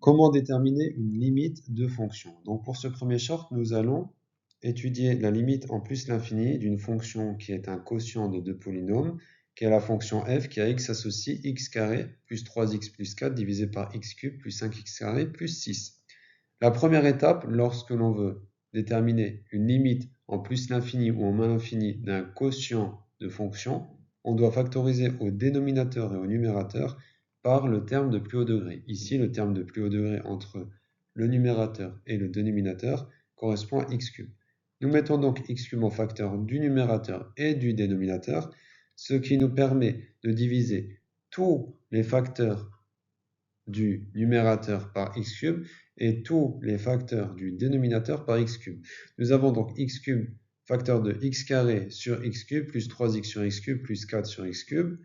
Comment déterminer une limite de fonction? Donc pour ce premier short, nous allons étudier la limite en plus l'infini d'une fonction qui est un quotient de deux polynômes, qui est la fonction f qui a x associe x carré plus 3x plus 4 divisé par x cube plus 5x carré plus 6. La première étape, lorsque l'on veut déterminer une limite en plus l'infini ou en moins l'infini d'un quotient de fonction, on doit factoriser au dénominateur et au numérateur par le terme de plus haut degré. Ici, le terme de plus haut degré entre le numérateur et le dénominateur correspond à x cube. Nous mettons donc x cube en facteur du numérateur et du dénominateur, ce qui nous permet de diviser tous les facteurs du numérateur par x cube et tous les facteurs du dénominateur par x cube. Nous avons donc x cube facteur de x carré sur x cube plus 3x sur x cube plus 4 sur x cube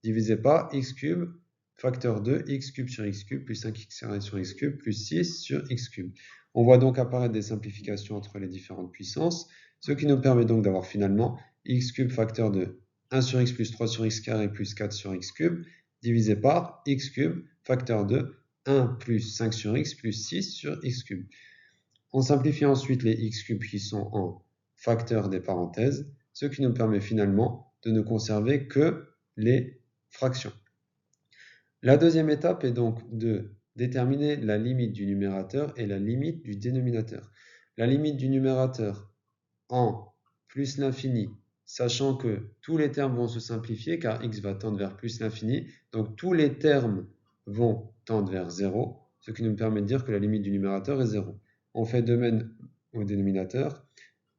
divisé par x cube facteur de x cube sur x cube plus 5x carré sur x cube plus 6 sur x cube. On voit donc apparaître des simplifications entre les différentes puissances, ce qui nous permet donc d'avoir finalement x cube facteur de 1 sur x plus 3 sur x carré plus 4 sur x cube divisé par x cube facteur de 1 plus 5 sur x plus 6 sur x cube. On simplifie ensuite les x cubes qui sont en facteur des parenthèses, ce qui nous permet finalement de ne conserver que les fractions. La deuxième étape est donc de déterminer la limite du numérateur et la limite du dénominateur. La limite du numérateur en plus l'infini, sachant que tous les termes vont se simplifier car x va tendre vers plus l'infini, donc tous les termes vont tendre vers 0, ce qui nous permet de dire que la limite du numérateur est 0. On fait de même au dénominateur,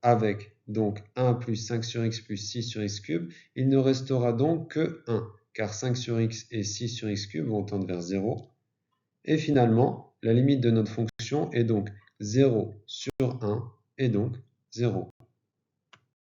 avec donc 1 plus 5 sur x plus 6 sur x cube, il ne restera donc que 1, car 5 sur x et 6 sur x cube vont tendre vers 0. Et finalement, la limite de notre fonction est donc 0 sur 1 et donc 0.